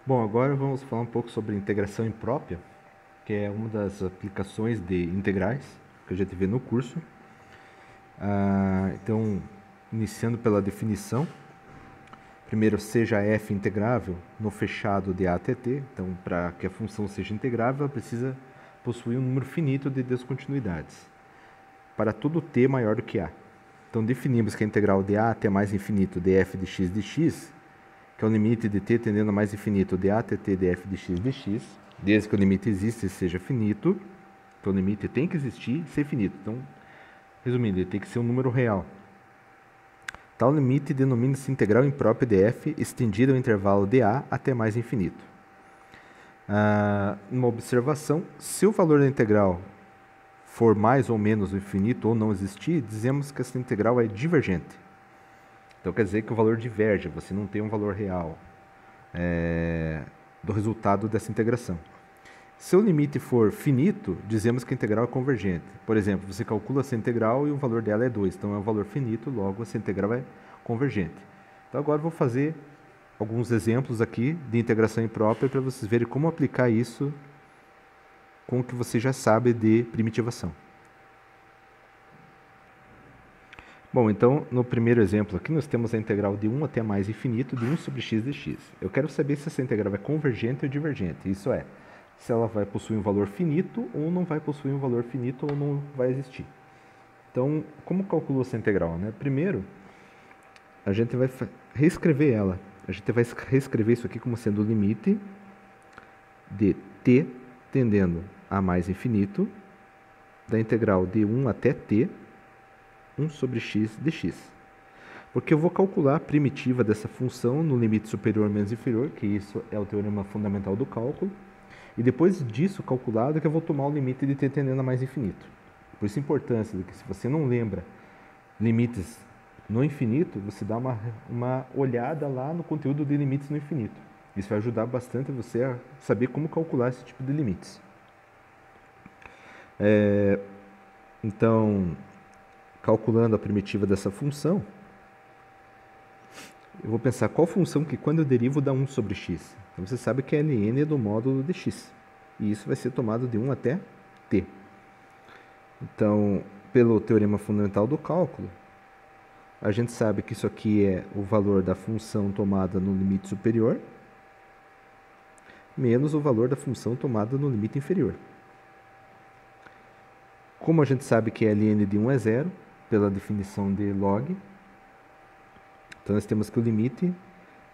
Bom, agora vamos falar um pouco sobre integração imprópria, que é uma das aplicações de integrais que a gente vê no curso. Então, iniciando pela definição, primeiro, seja f integrável no fechado de a até t. Então, para que a função seja integrável, ela precisa possuir um número finito de descontinuidades, para todo t maior do que a. Então, definimos que a integral de a até mais infinito de f de x, que é o limite de t tendendo a mais infinito de a até t de f de x, desde que o limite exista e seja finito. Então, o limite tem que existir e ser finito. Então, resumindo, ele tem que ser um número real. Tal limite denomina-se integral imprópria de f estendida ao intervalo de a até mais infinito. Uma observação, se o valor da integral for mais ou menos o infinito ou não existir, dizemos que essa integral é divergente. Então quer dizer que o valor diverge, você não tem um valor real do resultado dessa integração. Se o limite for finito, dizemos que a integral é convergente. Por exemplo, você calcula essa integral e o valor dela é 2, então é um valor finito, logo essa integral é convergente. Então agora eu vou fazer alguns exemplos aqui de integração imprópria para vocês verem como aplicar isso com o que você já sabe de primitivação. Bom, então, no primeiro exemplo aqui, nós temos a integral de 1 até mais infinito de 1 sobre x de x. Eu quero saber se essa integral é convergente ou divergente. Isso é, se ela vai possuir um valor finito ou não vai possuir um valor finito ou não vai existir. Então, como calculo essa integral? Primeiro, a gente vai reescrever ela. A gente vai reescrever isso aqui como sendo o limite de t tendendo a mais infinito da integral de 1 até t 1 sobre x de x. Porque eu vou calcular a primitiva dessa função no limite superior menos inferior, que isso é o teorema fundamental do cálculo, e depois disso calculado que eu vou tomar o limite de t tendendo a mais infinito. Por isso a importância de que, se você não lembra limites no infinito, você dá uma olhada lá no conteúdo de limites no infinito. Isso vai ajudar bastante você a saber como calcular esse tipo de limites. Então, calculando a primitiva dessa função, eu vou pensar qual função que quando eu derivo dá 1 sobre x. Então você sabe que ln é do módulo de x. E isso vai ser tomado de 1 até t. Então, pelo teorema fundamental do cálculo, a gente sabe que isso aqui é o valor da função tomada no limite superior menos o valor da função tomada no limite inferior. Como a gente sabe que ln de 1 é zero, pela definição de log, então nós temos que o limite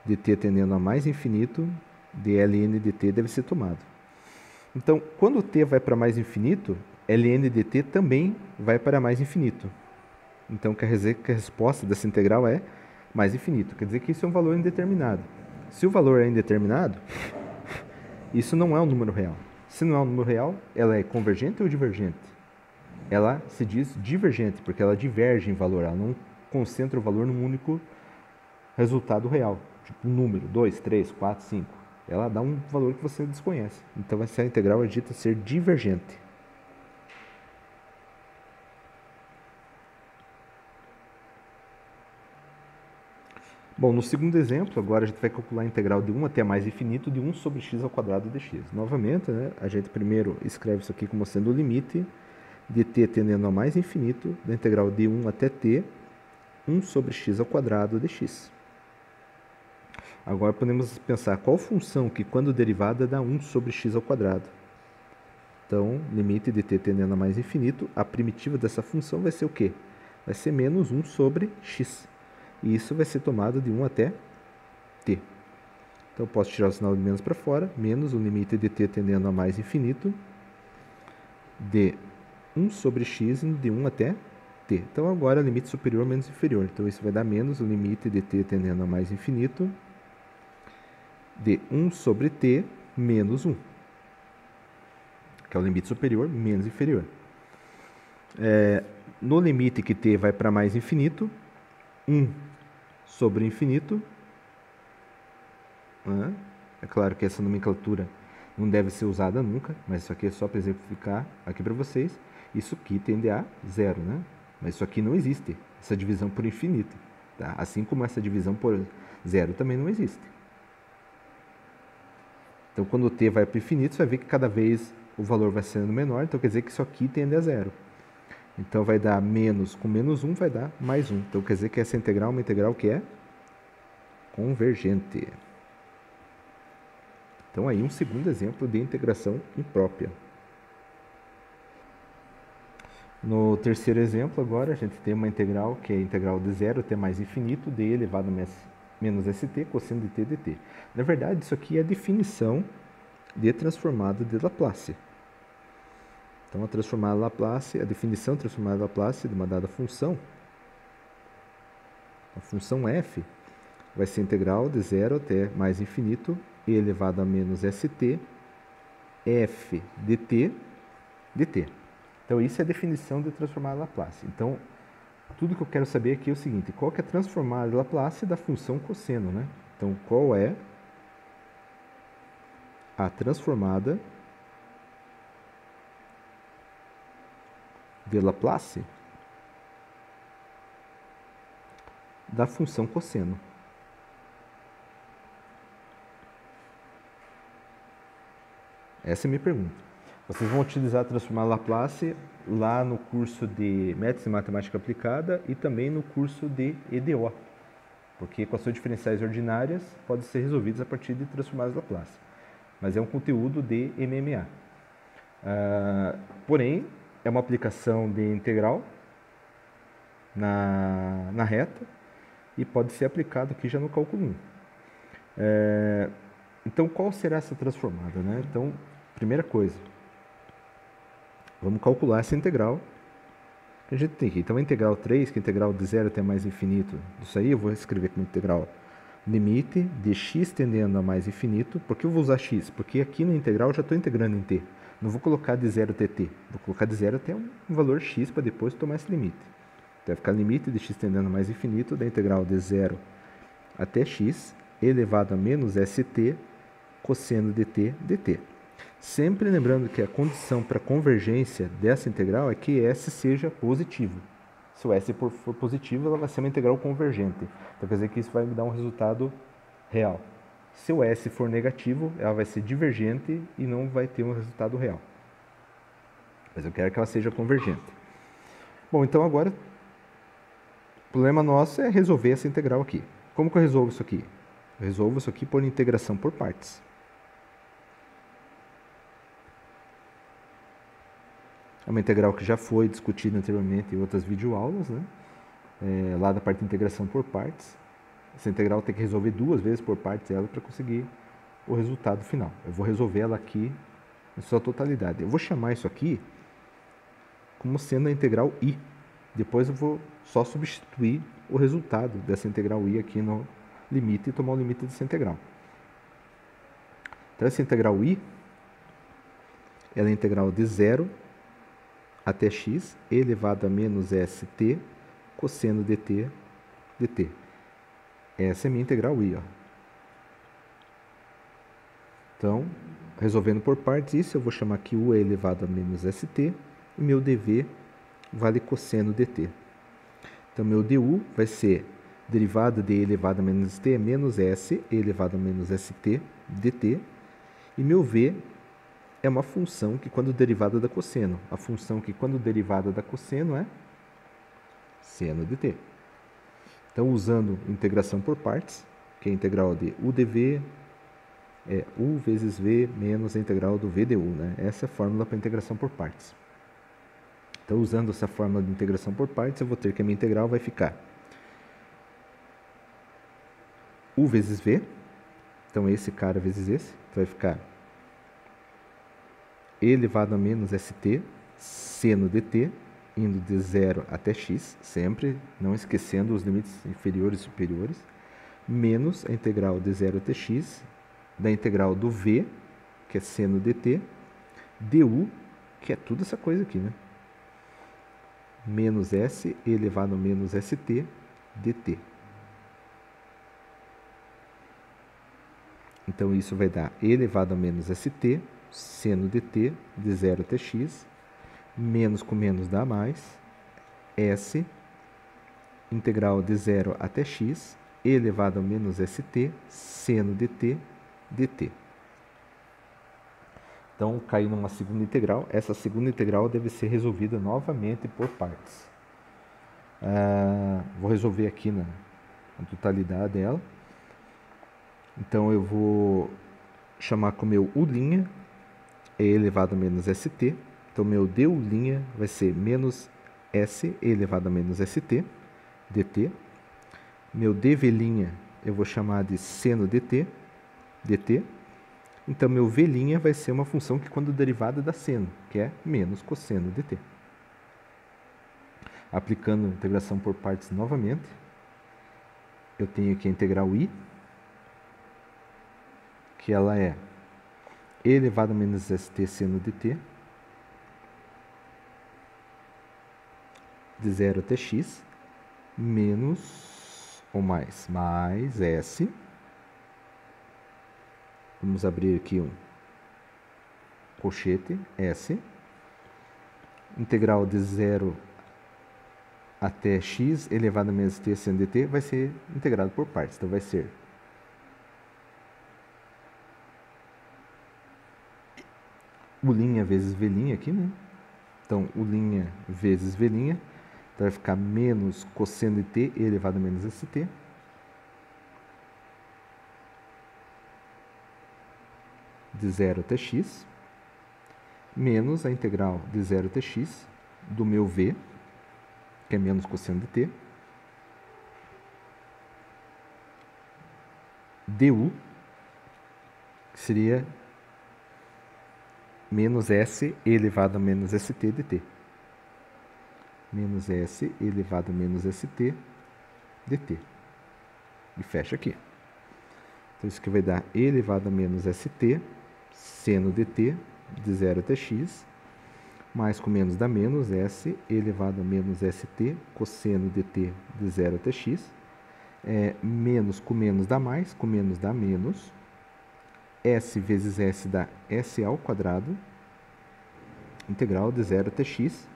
de t tendendo a mais infinito de ln de t deve ser tomado. Então, quando t vai para mais infinito, ln de t também vai para mais infinito. Então, quer dizer que a resposta dessa integral é mais infinito. Quer dizer que isso é um valor indeterminado. Se o valor é indeterminado, isso não é um número real. Se não é um número real, ela é convergente ou divergente? Ela se diz divergente, porque ela diverge em valor, ela não concentra o valor num único resultado real, tipo um número, 2, 3, 4, 5. Ela dá um valor que você desconhece. Então essa integral é dita ser divergente. Bom, no segundo exemplo, agora a gente vai calcular a integral de 1 até mais infinito de 1 sobre x ao quadrado de x. Novamente, a gente primeiro escreve isso aqui como sendo o limite de t tendendo a mais infinito da integral de 1 até t 1 sobre x ao quadrado de x. Agora podemos pensar qual função que quando derivada dá 1 sobre x ao quadrado. Então, limite de t tendendo a mais infinito, a primitiva dessa função vai ser o quê? Vai ser menos 1 sobre x. E isso vai ser tomado de 1 até t. Então, eu posso tirar o sinal de menos para fora, menos o limite de t tendendo a mais infinito de 1 sobre x de 1 até t. Então, agora, limite superior menos inferior. Então, isso vai dar menos o limite de t tendendo a mais infinito de 1 sobre t menos 1, que é o limite superior menos inferior. No limite que t vai para mais infinito, 1 sobre infinito. É claro que essa nomenclatura não deve ser usada nunca, mas isso aqui é só para exemplificar aqui para vocês. Isso aqui tende a zero, mas isso aqui não existe, essa divisão por infinito. Tá? Assim como essa divisão por zero também não existe. Então, quando o t vai para o infinito, você vai ver que cada vez o valor vai sendo menor, então quer dizer que isso aqui tende a zero. Então, vai dar menos com menos 1, vai dar mais 1. Então, quer dizer que essa integral é uma integral que é convergente. Então, aí um segundo exemplo de integração imprópria. No terceiro exemplo, agora, a gente tem uma integral que é a integral de 0 até mais infinito de e elevado a menos st cosseno de t dt. Na verdade, isso aqui é a definição de transformada de Laplace. Então, a transformada de Laplace, a definição de transformada de Laplace de uma dada função, a função f, vai ser integral de 0 até mais infinito e elevado a menos st f dt dt. Então, isso é a definição de transformada de Laplace. Então, tudo que eu quero saber aqui é o seguinte: qual que é a transformada de Laplace da função cosseno, né? Então, qual é a transformada de Laplace da função cosseno? Essa é a minha pergunta. Vocês vão utilizar a transformada Laplace lá no curso de Métodos em Matemática Aplicada e também no curso de EDO, porque equações diferenciais ordinárias podem ser resolvidas a partir de transformadas Laplace, mas é um conteúdo de MMA. Porém, é uma aplicação de integral na reta e pode ser aplicado aqui já no cálculo 1. Então, qual será essa transformada, né? Então, primeira coisa, vamos calcular essa integral que a gente tem aqui. Então, a integral 3, que é a integral de 0 até mais infinito, isso aí eu vou escrever como integral limite de x tendendo a mais infinito. Por que eu vou usar x? Porque aqui na integral eu já estou integrando em t. Não vou colocar de 0 até t. Vou colocar de 0 até um valor x para depois tomar esse limite. Então, vai ficar limite de x tendendo a mais infinito da integral de 0 até x elevado a menos st cosseno de t dt. Sempre lembrando que a condição para convergência dessa integral é que S seja positivo. Se o S for positivo, ela vai ser uma integral convergente. Então, quer dizer que isso vai me dar um resultado real. Se o S for negativo, ela vai ser divergente e não vai ter um resultado real. Mas eu quero que ela seja convergente. Bom, então agora, o problema nosso é resolver essa integral aqui. Como que eu resolvo isso aqui? Eu resolvo isso aqui por integração por partes. É uma integral que já foi discutida anteriormente em outras videoaulas, né? Lá da parte de integração por partes. Essa integral tem que resolver 2 vezes por partes ela para conseguir o resultado final. Eu vou resolver ela aqui em sua totalidade. Eu vou chamar isso aqui como sendo a integral I. Depois eu vou só substituir o resultado dessa integral I aqui no limite e tomar o limite dessa integral. Então, essa integral I, ela é a integral de 0 até x elevado a menos st cosseno dt dt. Essa é a minha integral I. Ó. Então, resolvendo por partes isso, eu vou chamar aqui u elevado a menos st e meu dv vale cosseno dt. Então, meu du vai ser derivada de e elevado a menos st é menos s elevado a menos st dt. E meu v é uma função que quando derivada da cosseno. A função que quando derivada da cosseno é seno de t. Então, usando integração por partes, que é a integral de u dv é u vezes v menos a integral do v du. Né? Essa é a fórmula para integração por partes. Então, usando essa fórmula de integração por partes, eu vou ter que a minha integral vai ficar u vezes v. Então, esse cara vezes esse. Então, vai ficar e elevado a menos st seno dt, indo de 0 até x, sempre, não esquecendo os limites inferiores e superiores, menos a integral de 0 até x, da integral do v, que é seno dt, du, que é tudo essa coisa aqui, né? Menos s elevado a menos st dt. Então, isso vai dar e elevado a menos st, seno dt, de 0 até x, menos com menos dá mais, s, integral de 0 até x, elevado a menos st, seno dt, dt. Então, caiu numa segunda integral. Essa segunda integral deve ser resolvida novamente por partes. Vou resolver aqui na totalidade dela. Então, eu vou chamar com o meu U', E elevado a menos ST. Então, meu DU' vai ser menos S E elevado a menos ST, dt. Meu dV' eu vou chamar de seno dt, dt. Então, meu V' vai ser uma função que quando derivada dá seno, que é menos cosseno dt. Aplicando a integração por partes novamente, eu tenho aqui a integral I, que ela é E elevado a menos st seno dt, de 0 até x, menos ou mais S. Vamos abrir aqui um colchete, S. Integral de 0 até x elevado a menos t seno dt vai ser integrado por partes. Então, vai ser U' vezes V' aqui, né? Então, U' vezes V'. Então, vai ficar menos cosseno de t elevado a menos st. De 0 até x, menos a integral de 0 até x do meu v, que é menos cosseno de t, du, que seria menos s elevado a menos st dt. Menos s elevado a menos st dt. E fecha aqui. Então, isso aqui vai dar e elevado a menos st seno dt de 0 até x, mais com menos dá menos, s elevado a menos st cosseno dt de 0 até x, menos com menos dá mais, com menos dá menos, s vezes s dá s ao quadrado, integral de 0 até x,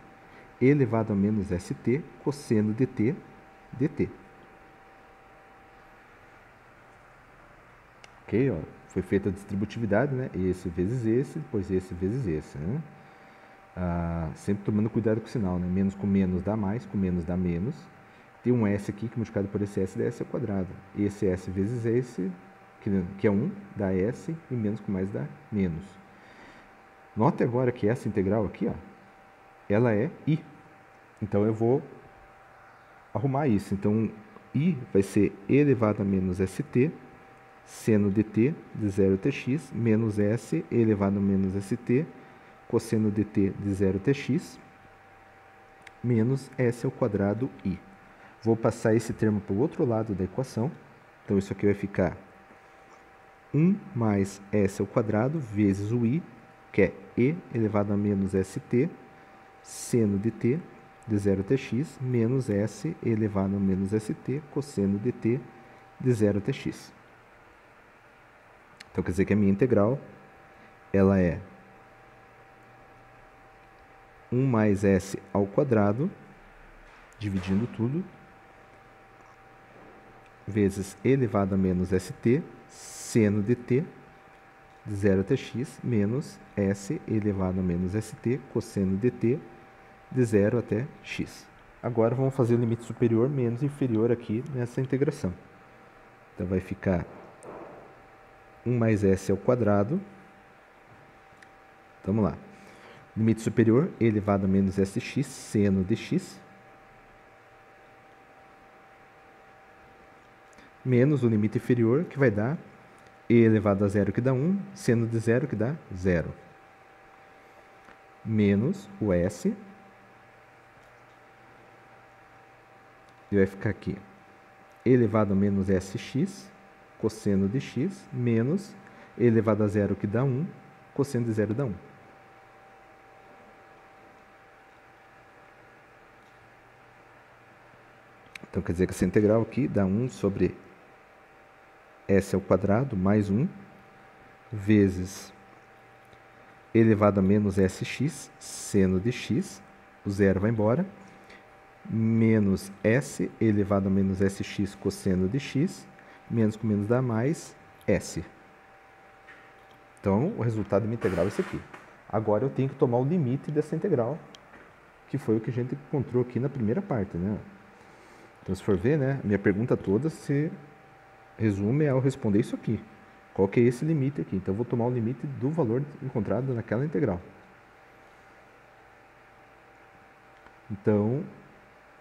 elevado a menos st cosseno dt dt. Ok, ó, foi feita a distributividade, né? Esse vezes esse, depois esse vezes esse, né? Sempre tomando cuidado com o sinal, né? Menos com menos dá mais, com menos dá menos. Tem um s aqui que multiplicado por esse s dá s ao quadrado. Esse s vezes esse, que é 1, dá s, e menos com mais dá menos. Note agora que essa integral aqui, ó, ela é i. Então, eu vou arrumar isso. Então, i vai ser e elevado a menos st seno dt de 0 até x, menos s elevado a menos st, cosseno dt de 0 até x, menos s ao quadrado i. Vou passar esse termo para o outro lado da equação. Então, isso aqui vai ficar 1 mais s ao quadrado vezes o i, que é e elevado a menos st, seno dt de 0 até x, menos s elevado a menos st, cosseno dt de 0 até x. Então, quer dizer que a minha integral, ela é 1 mais s ao quadrado, dividindo tudo, vezes elevado a menos st, seno dt, de 0 até x, menos s elevado a menos st, cosseno dt, de 0 até x. Agora, vamos fazer o limite superior menos inferior aqui nessa integração. Então, vai ficar 1 mais s ao quadrado. Vamos lá. Limite superior, e elevado a menos sx, seno de x. Menos o limite inferior, que vai dar e elevado a 0, que dá 1, seno de 0, que dá 0. Menos o s. E vai ficar aqui e elevado a menos sx, cosseno de x, menos e elevado a 0, que dá 1, cosseno de 0 dá 1. Então, quer dizer que essa integral aqui dá 1 sobre s ao quadrado mais 1, vezes elevado a menos sx, seno de x, o 0 vai embora, menos s elevado a menos sx, cosseno de x, menos com menos dá mais, s. Então, o resultado da minha integral é esse aqui. Agora eu tenho que tomar o limite dessa integral, que foi o que a gente encontrou aqui na primeira parte, né? Então, se for ver, né, minha pergunta toda se resume ao responder isso aqui. Qual que é esse limite aqui? Então, eu vou tomar o limite do valor encontrado naquela integral. Então,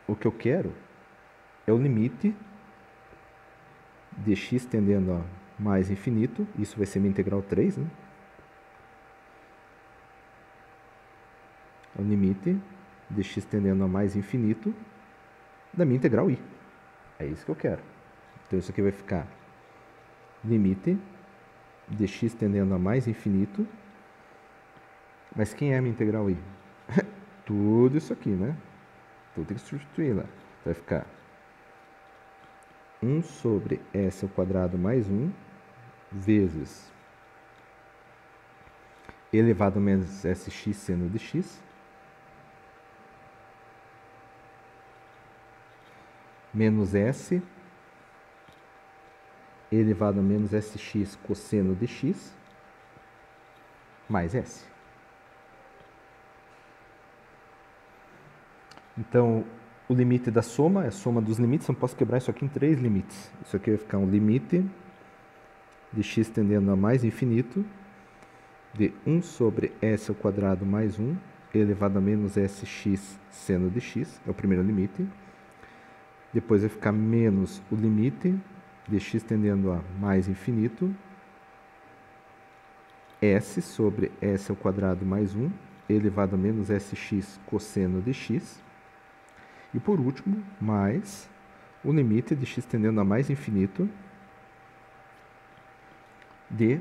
o que eu quero é o limite de x tendendo a mais infinito. Isso vai ser minha integral 3, né? O limite de x tendendo a mais infinito da minha integral i. É isso que eu quero. Então, isso aqui vai ficar limite de x tendendo a mais infinito. Mas quem é a minha integral i? Tudo isso aqui, né? Então, tem que substituir lá. Vai ficar 1 sobre s ao quadrado mais 1 vezes elevado a menos sx seno de x menos s elevado a menos sx cosseno de x mais s. Então, o limite da soma é a soma dos limites. Eu posso quebrar isso aqui em 3 limites. Isso aqui vai ficar um limite de x tendendo a mais infinito de 1 sobre s ao quadrado mais 1 elevado a menos sx seno de x. É o primeiro limite. Depois vai ficar menos o limite de x tendendo a mais infinito, s sobre s ao quadrado mais 1, elevado a menos sx cosseno de x. E por último, mais o limite de x tendendo a mais infinito de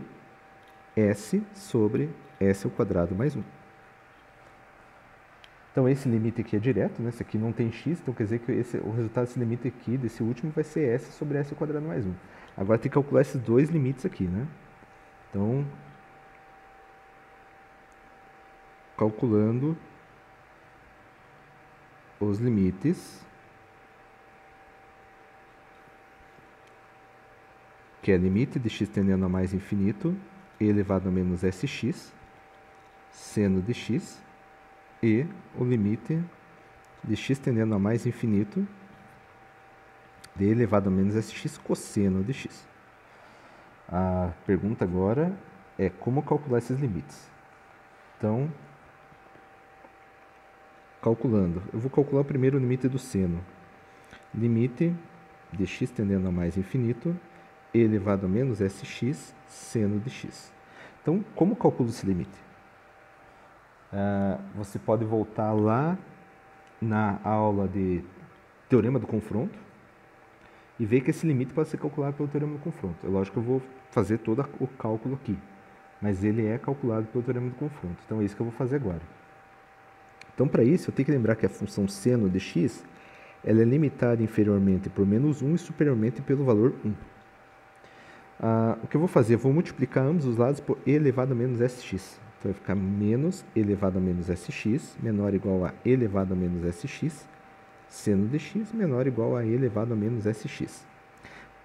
s sobre s ao quadrado mais 1. Então, esse limite aqui é direto, né? Esse aqui não tem x, então quer dizer que o resultado desse limite aqui, desse último, vai ser s sobre s ao quadrado mais 1. Agora tem que calcular esses dois limites aqui, né? Então, calculando os limites, que é limite de x tendendo a mais infinito, elevado a menos sx, seno de x, e o limite de x tendendo a mais infinito, de elevado a menos sx cosseno de x. A pergunta agora é como calcular esses limites. Então, calculando, eu vou calcular primeiro o limite do seno. Limite de x tendendo a mais infinito, elevado a menos sx, seno de x. Então, como calculo esse limite? Você pode voltar lá na aula de teorema do confronto e ver que esse limite pode ser calculado pelo teorema do confronto. É lógico que eu vou fazer todo o cálculo aqui, mas ele é calculado pelo teorema do confronto. Então, é isso que eu vou fazer agora. Então, para isso, eu tenho que lembrar que a função seno de x ela é limitada inferiormente por menos 1 e superiormente pelo valor 1. O que eu vou fazer? Eu vou multiplicar ambos os lados por e elevado a menos sx. Então, vai ficar menos e elevado a menos sx menor ou igual a e elevado a menos sx, seno de x menor ou igual a e elevado a menos sx.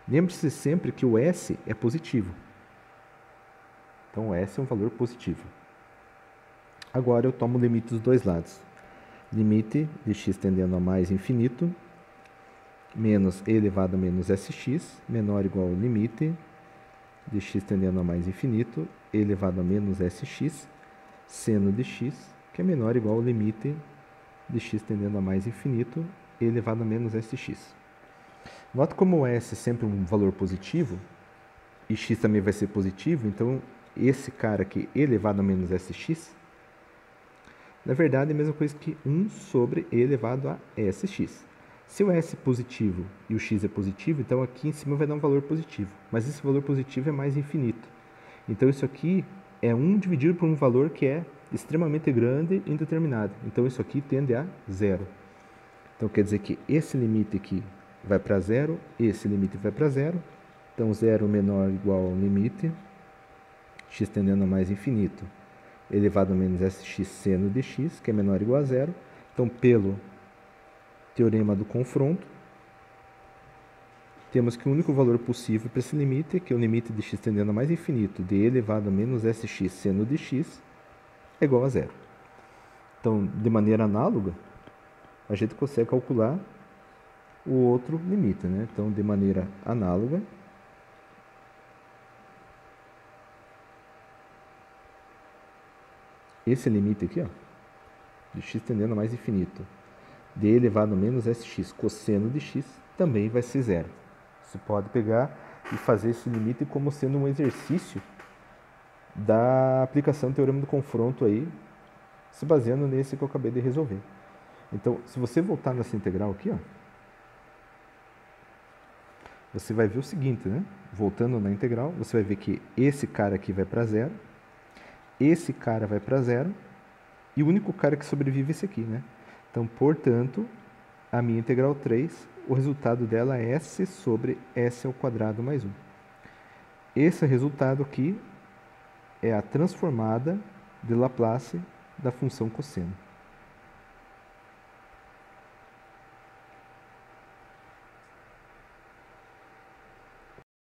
Lembre-se sempre que o s é positivo. Então, o s é um valor positivo. Agora, eu tomo o limite dos dois lados. Limite de x tendendo a mais infinito, menos e elevado a menos sx, menor ou igual ao limite de x tendendo a mais infinito, e elevado a menos sx, seno de x, que é menor ou igual ao limite de x tendendo a mais infinito, e elevado a menos sx. Nota como o s é sempre um valor positivo, e x também vai ser positivo, então esse cara aqui, elevado a menos sx, na verdade, é a mesma coisa que 1 sobre e elevado a sx. Se o s é positivo e o x é positivo, então aqui em cima vai dar um valor positivo. Mas esse valor positivo é mais infinito. Então, isso aqui é 1 dividido por um valor que é extremamente grande e indeterminado. Então, isso aqui tende a zero. Então, quer dizer que esse limite aqui vai para zero, esse limite vai para zero. Então, zero menor ou igual ao limite, x tendendo a mais infinito, elevado a menos sx seno de x, que é menor ou igual a zero. Então, pelo teorema do confronto, temos que o único valor possível para esse limite, que é o limite de x tendendo a mais infinito de e elevado a menos sx seno de x, é igual a zero. Então, de maneira análoga, a gente consegue calcular o outro limite, né? Então, de maneira análoga, esse limite aqui, ó, de x tendendo a mais infinito, de e elevado a menos sx cosseno de x, também vai ser zero. Você pode pegar e fazer esse limite como sendo um exercício da aplicação do teorema do confronto aí, se baseando nesse que eu acabei de resolver. Então, se você voltar nessa integral aqui, ó, você vai ver o seguinte, né? Voltando na integral, você vai ver que esse cara aqui vai para zero, esse cara vai para zero, e o único cara que sobrevive é esse aqui, né? Então, portanto, a minha integral 3, o resultado dela é s sobre s ao quadrado mais 1. Esse resultado aqui é a transformada de Laplace da função cosseno.